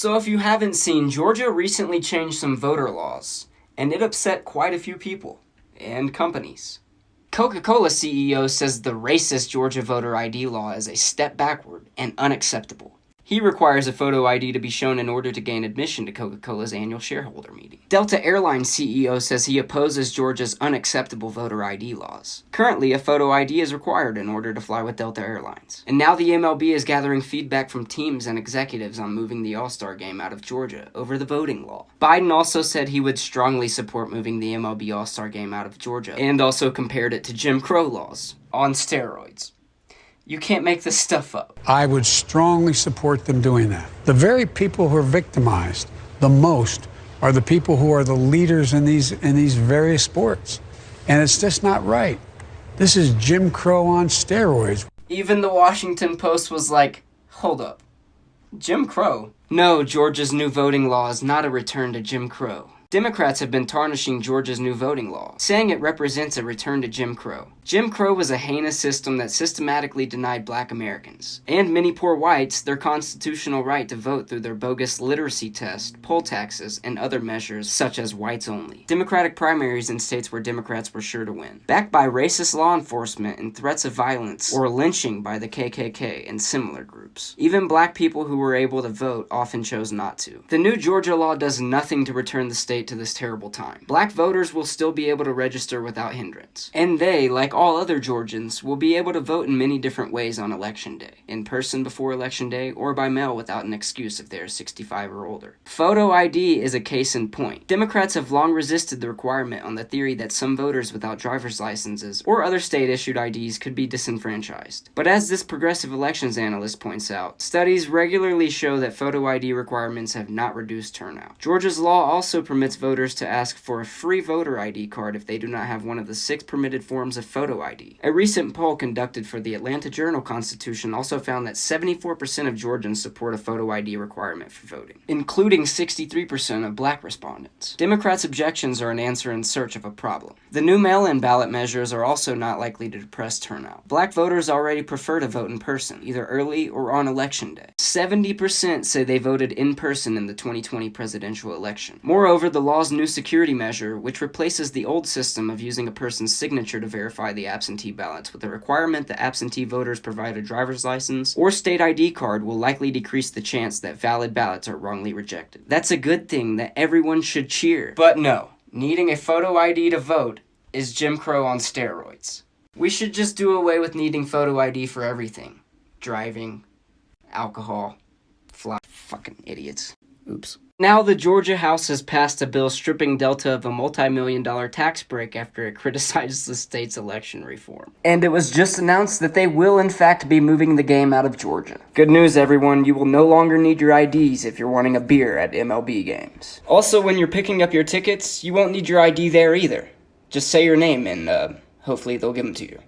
So if you haven't seen, Georgia recently changed some voter laws, and it upset quite a few people and companies. Coca-Cola CEO says the racist Georgia voter ID law is a step backward and unacceptable. He requires a photo ID to be shown in order to gain admission to Coca-Cola's annual shareholder meeting. Delta Airlines CEO says he opposes Georgia's unacceptable voter ID laws. Currently, a photo ID is required in order to fly with Delta Airlines. And now the MLB is gathering feedback from teams and executives on moving the All-Star game out of Georgia over the voting law. Biden also said he would strongly support moving the MLB All-Star game out of Georgia, and also compared it to Jim Crow laws on steroids. You can't make this stuff up. I would strongly support them doing that. The very people who are victimized the most are the people who are the leaders in these various sports. And it's just not right. This is Jim Crow on steroids. Even the Washington Post was like, hold up. Jim Crow? No, Georgia's new voting law is not a return to Jim Crow. Democrats have been tarnishing Georgia's new voting law, saying it represents a return to Jim Crow. Jim Crow was a heinous system that systematically denied black Americans, and many poor whites, their constitutional right to vote through their bogus literacy test, poll taxes, and other measures such as whites only. Democratic primaries in states where Democrats were sure to win. Backed by racist law enforcement and threats of violence or lynching by the KKK and similar groups. Even black people who were able to vote often chose not to. The new Georgia law does nothing to return the state to this terrible time. Black voters will still be able to register without hindrance. And they, like all other Georgians, will be able to vote in many different ways on Election Day. In person before Election Day, or by mail without an excuse if they are 65 or older. Photo ID is a case in point. Democrats have long resisted the requirement on the theory that some voters without driver's licenses or other state-issued IDs could be disenfranchised. But as this progressive elections analyst points out, studies regularly show that photo ID requirements have not reduced turnout. Georgia's law also permits voters to ask for a free voter ID card if they do not have one of the 6 permitted forms of photo ID. A recent poll conducted for the Atlanta Journal-Constitution also found that 74% of Georgians support a photo ID requirement for voting, including 63% of black respondents. Democrats' objections are an answer in search of a problem. The new mail-in ballot measures are also not likely to depress turnout. Black voters already prefer to vote in person, either early or on Election Day. 70% say they voted in person in the 2020 presidential election. Moreover, the law's new security measure, which replaces the old system of using a person's signature to verify the absentee ballots with a requirement that absentee voters provide a driver's license or state ID card, will likely decrease the chance that valid ballots are wrongly rejected. That's a good thing that everyone should cheer. But no, needing a photo ID to vote is Jim Crow on steroids. We should just do away with needing photo ID for everything. Driving, alcohol, fucking idiots. Oops. Now the Georgia House has passed a bill stripping Delta of a multi-million-dollar tax break after it criticized the state's election reform. And it was just announced that they will in fact be moving the game out of Georgia. Good news everyone, you will no longer need your IDs if you're wanting a beer at MLB games. Also, when you're picking up your tickets, you won't need your ID there either. Just say your name and hopefully they'll give them to you.